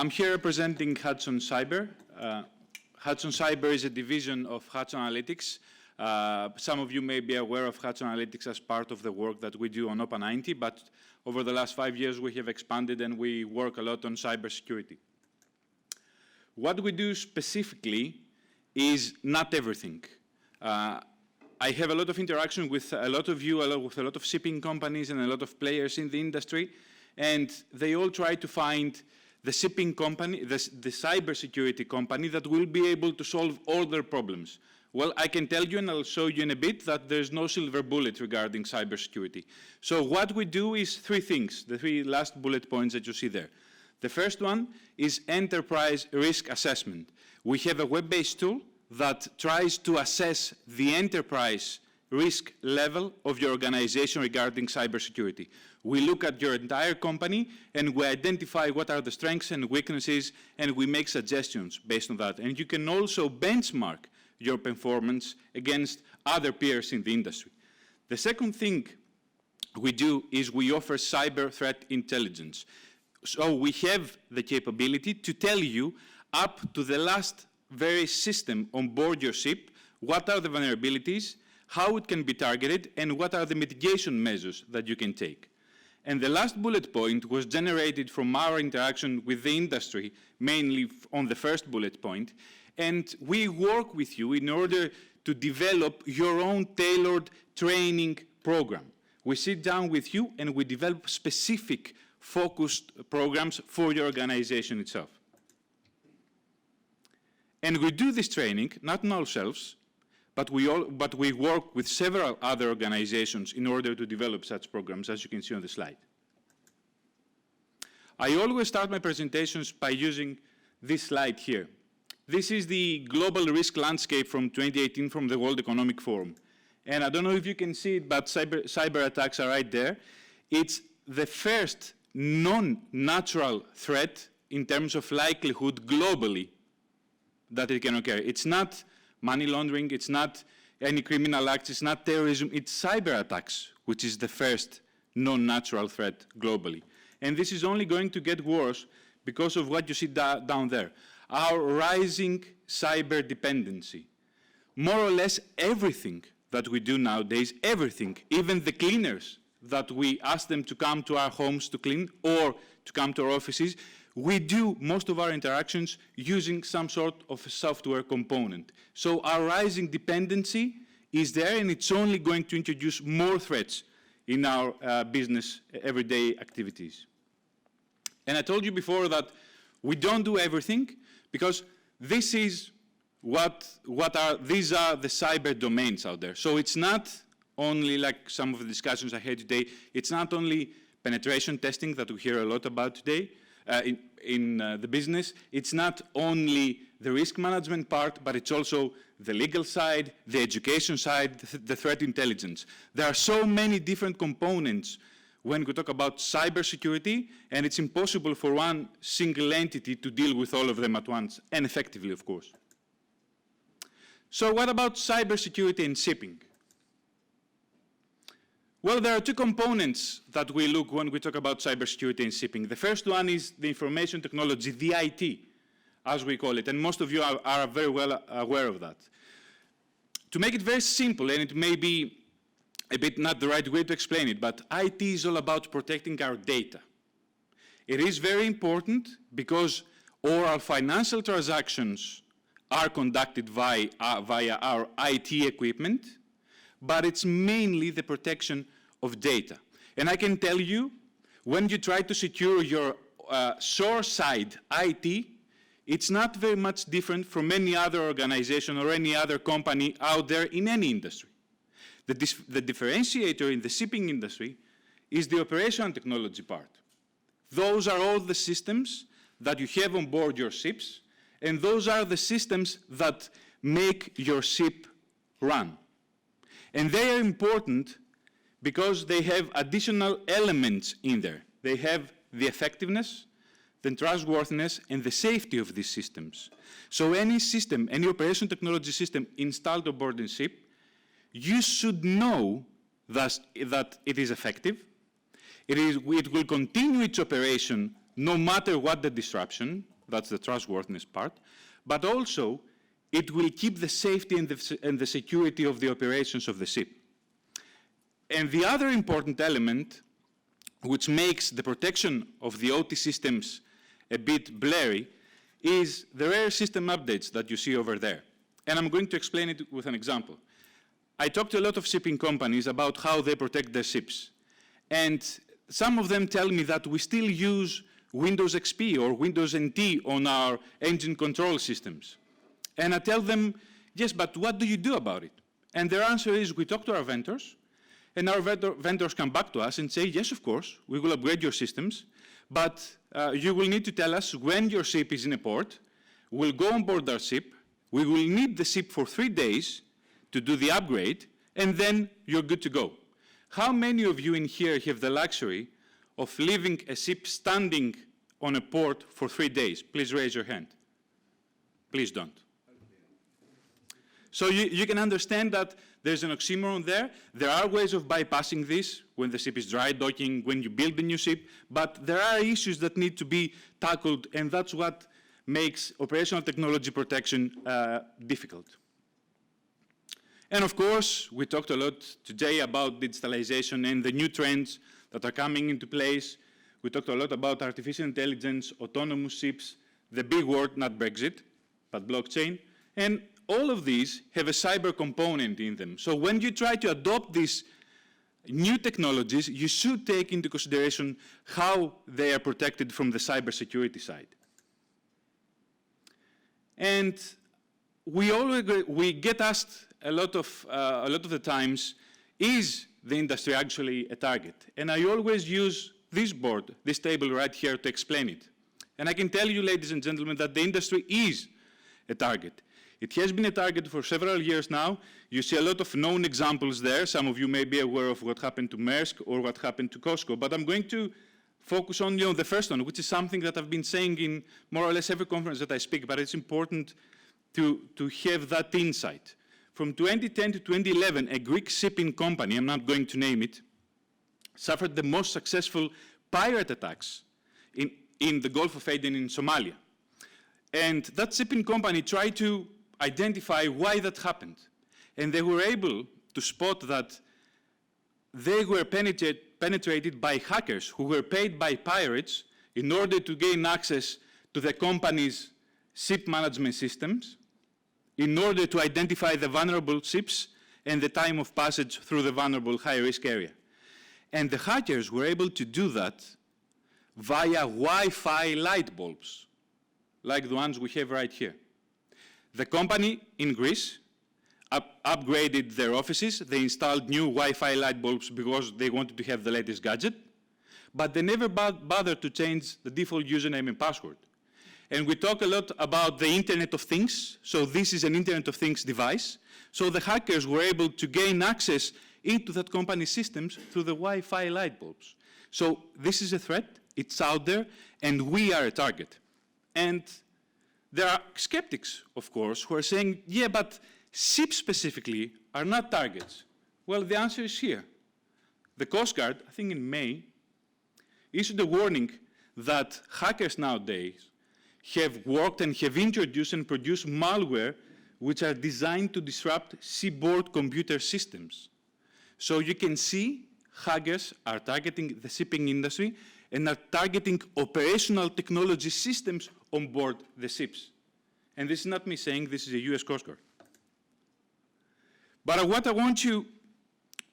I'm here representing Hudson Cyber. Hudson Cyber is a division of HudsonAnalytix. Some of you may be aware of HudsonAnalytix as part of the work that we do on Open-IT, but over the last 5 years we have expanded and we work a lot on cybersecurity. What we do specifically is not everything. I have a lot of interaction with a lot of you, with a lot of shipping companies and a lot of players in the industry, and they all try to find the shipping company, the cybersecurity company that will be able to solve all their problems. Well, I can tell you, and I'll show you in a bit, that there's no silver bullet regarding cybersecurity. So what we do is three things, the three last bullet points that you see there. The first one is enterprise risk assessment. We have a web-based tool that tries to assess the enterprise risk level of your organization regarding cybersecurity. We look at your entire company and we identify what are the strengths and weaknesses, and we make suggestions based on that. And you can also benchmark your performance against other peers in the industry. The second thing we do is we offer cyber threat intelligence. So we have the capability to tell you up to the last very system on board your ship, what are the vulnerabilities, how it can be targeted, and what are the mitigation measures that you can take. And the last bullet point was generated from our interaction with the industry, mainly on the first bullet point. And we work with you in order to develop your own tailored training program. We sit down with you and we develop specific focused programs for your organization itself. And we do this training, not on ourselves, but we work with several other organizations in order to develop such programs, as you can see on the slide. I always start my presentations by using this slide here. This is the global risk landscape from 2018 from the World Economic Forum. And I don't know if you can see it, but cyber attacks are right there. It's the first non-natural threat in terms of likelihood globally that it can occur. It's not money laundering, it's not any criminal acts, it's not terrorism, it's cyber attacks, which is the first non-natural threat globally. And this is only going to get worse because of what you see down there. Our rising cyber dependency. More or less everything that we do nowadays, everything, even the cleaners that we ask them to come to our homes to clean or to come to our offices, we do most of our interactions using some sort of a software component. So our rising dependency is there, and it's only going to introduce more threats in our business everyday activities. And I told you before that we don't do everything because this is these are the cyber domains out there. So it's not only, like some of the discussions I had today, it's not only penetration testing that we hear a lot about today in the business. It's not only the risk management part, but it's also the legal side, the education side, the threat intelligence. There are so many different components when we talk about cybersecurity, and it's impossible for one single entity to deal with all of them at once, and effectively, of course. So what about cybersecurity and shipping? Well, there are two components that we look when we talk about cybersecurity and shipping. The first one is the information technology, the IT, as we call it, and most of you are very well aware of that. To make it very simple, and it may be a bit not the right way to explain it, but IT is all about protecting our data. It is very important because all our financial transactions are conducted via our IT equipment, but it's mainly the protection of data. And I can tell you, when you try to secure your shore-side IT, it's not very much different from any other organization or any other company out there in any industry. The differentiator in the shipping industry is the operational technology part. Those are all the systems that you have on board your ships, and those are the systems that make your ship run. And they are important because they have additional elements in there. They have the effectiveness, the trustworthiness, and the safety of these systems. So any system, any operation technology system installed aboard a ship, you should know that it is effective. It will continue its operation no matter what the disruption, That's the trustworthiness part. But also, it will keep the safety and the security of the operations of the ship. And the other important element, which makes the protection of the OT systems a bit blurry, is the rare system updates that you see over there. And I'm going to explain it with an example. I talked to a lot of shipping companies about how they protect their ships. And some of them tell me that we still use Windows XP or Windows NT on our engine control systems. And I tell them, yes, but what do you do about it? And their answer is, we talk to our vendors, and our vendors come back to us and say, yes, of course, we will upgrade your systems, but you will need to tell us when your ship is in a port. We'll go on board our ship. We will need the ship for 3 days to do the upgrade, and then you're good to go. How many of you in here have the luxury of leaving a ship standing on a port for 3 days? Please raise your hand. Please don't. So you can understand that there's an oxymoron there. There are ways of bypassing this when the ship is dry docking, when you build a new ship, but there are issues that need to be tackled, and that's what makes operational technology protection difficult. And of course, we talked a lot today about digitalization and the new trends that are coming into place. We talked a lot about artificial intelligence, autonomous ships, the big word, not Brexit, but blockchain. And all of these have a cyber component in them. So when you try to adopt these new technologies, you should take into consideration how they are protected from the cybersecurity side. And we get asked a lot of the times, is the industry actually a target? And I always use this board, this table right here, to explain it. And I can tell you, ladies and gentlemen, that the industry is a target. It has been a target for several years now. You see a lot of known examples there. Some of you may be aware of what happened to Maersk or what happened to Costco. But I'm going to focus only on the first one, which is something that I've been saying in more or less every conference that I speak, but it's important to have that insight. From 2010 to 2011, a Greek shipping company, I'm not going to name it, suffered the most successful pirate attacks in the Gulf of Aden in Somalia. And that shipping company tried to identify why that happened. And they were able to spot that they were penetrated by hackers who were paid by pirates in order to gain access to the company's ship management systems, in order to identify the vulnerable ships and the time of passage through the vulnerable high-risk area. And the hackers were able to do that via Wi-Fi light bulbs, like the ones we have right here. The company in Greece upgraded their offices. They installed new Wi-Fi light bulbs because they wanted to have the latest gadget, but they never bothered to change the default username and password. And we talk a lot about the Internet of Things. So this is an Internet of Things device. So the hackers were able to gain access into that company's systems through the Wi-Fi light bulbs. So this is a threat. It's out there, and we are a target. And there are skeptics, of course, who are saying, yeah, but ships specifically are not targets. Well, the answer is here. The Coast Guard, I think in May, issued a warning that hackers nowadays have worked and have introduced and produced malware which are designed to disrupt seaboard computer systems. So you can see hackers are targeting the shipping industry and are targeting operational technology systems on board the ships. And this is not me saying, this is a US Coast Guard. But what I want you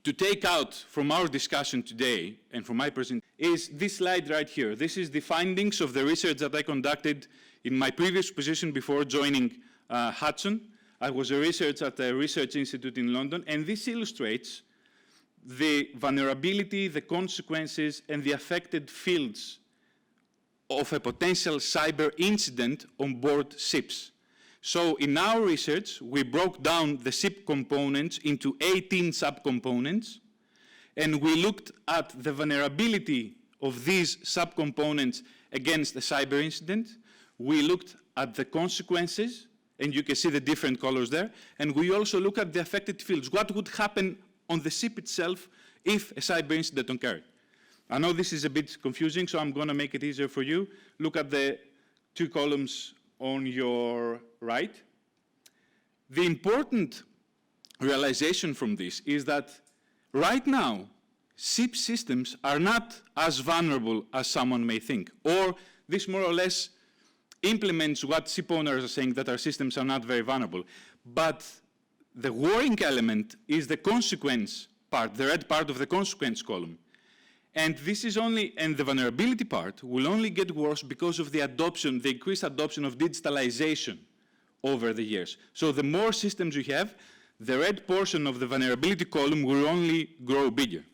to take out from our discussion today and from my presentation is this slide right here. This is the findings of the research that I conducted in my previous position before joining Hudson. I was a researcher at a research institute in London, and this illustrates the vulnerability, the consequences, and the affected fields of a potential cyber incident on board ships. So in our research, we broke down the ship components into 18 subcomponents, and we looked at the vulnerability of these subcomponents against a cyber incident. We looked at the consequences, and you can see the different colors there, and we also look at the affected fields. What would happen on the ship itself if a cyber incident occurred? I know this is a bit confusing, so I'm going to make it easier for you. Look at the two columns on your right. The important realization from this is that right now, SIP systems are not as vulnerable as someone may think, or this more or less implements what SIP owners are saying, that our systems are not very vulnerable. But the worrying element is the consequence part, the red part of the consequence column. And this is only, and the vulnerability part will only get worse because of the adoption, the increased adoption of digitalization over the years. So the more systems you have, the red portion of the vulnerability column will only grow bigger.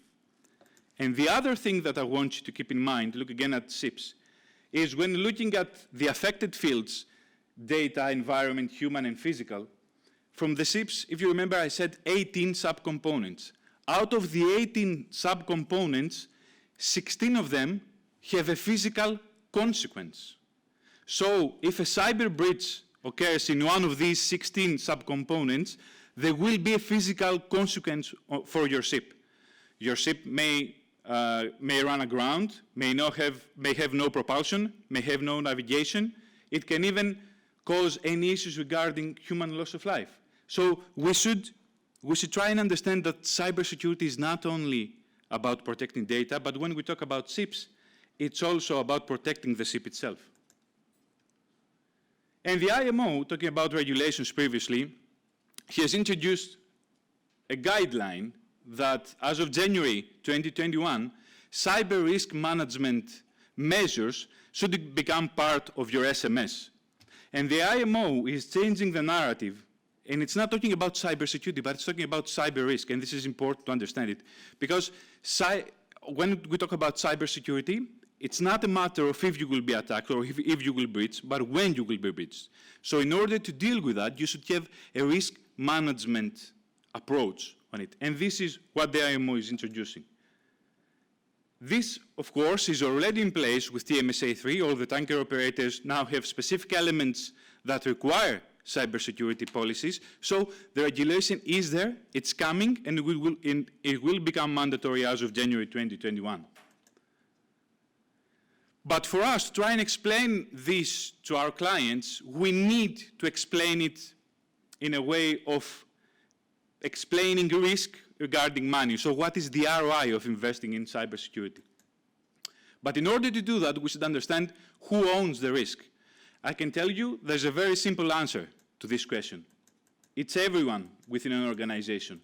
And the other thing that I want you to keep in mind, look again at SIPs, is when looking at the affected fields, data, environment, human, and physical, from the SIPs, if you remember, I said 18 subcomponents. Out of the 18 subcomponents, 16 of them have a physical consequence. So if a cyber breach occurs in one of these 16 subcomponents, there will be a physical consequence for your SIP. Your SIP may run aground, may have no propulsion, may have no navigation. It can even cause any issues regarding human loss of life. So we should try and understand that cybersecurity is not only about protecting data, but when we talk about SIPs, it's also about protecting the SIP itself. And the IMO, talking about regulations previously, has introduced a guideline that as of January 2021, cyber risk management measures should become part of your SMS. And the IMO is changing the narrative, and it's not talking about cybersecurity, but it's talking about cyber risk, and this is important to understand it. Because when we talk about cybersecurity, it's not a matter of if you will be attacked or if you will breach, but when you will be breached. So in order to deal with that, you should have a risk management approach on it. And this is what the IMO is introducing. This, of course, is already in place with TMSA3. All the tanker operators now have specific elements that require cybersecurity policies. So the regulation is there, it's coming, and it will become mandatory as of January 2021. But for us to try and explain this to our clients, we need to explain it in a way of explaining risk regarding money. So what is the ROI of investing in cybersecurity? But in order to do that, we should understand who owns the risk. I can tell you there's a very simple answer to this question. It's everyone within an organization.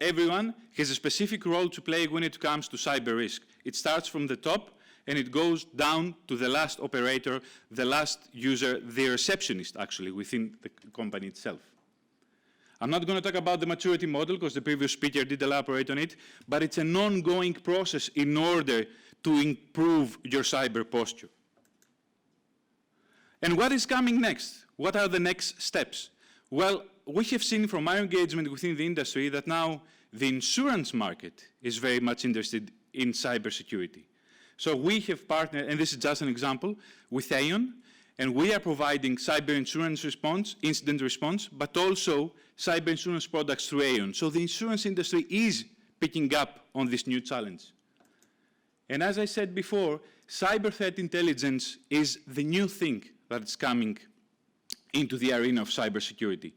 Everyone has a specific role to play when it comes to cyber risk. It starts from the top and it goes down to the last operator, the last user, the receptionist actually within the company itself. I'm not going to talk about the maturity model because the previous speaker did elaborate on it, but it's an ongoing process in order to improve your cyber posture. And what is coming next? What are the next steps? Well, we have seen from our engagement within the industry that now the insurance market is very much interested in cybersecurity. So we have partnered, and this is just an example, with Aon, and we are providing cyber insurance response, incident response, but also cyber insurance products through Aon. So the insurance industry is picking up on this new challenge. And as I said before, cyber threat intelligence is the new thing that's coming into the arena of cybersecurity.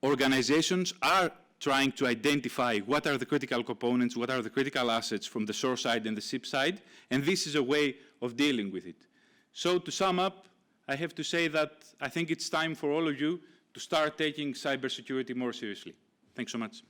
Organizations are trying to identify what are the critical components, what are the critical assets from the source side and the SIP side, and this is a way of dealing with it. So to sum up, I have to say that I think it's time for all of you to start taking cybersecurity more seriously. Thanks so much.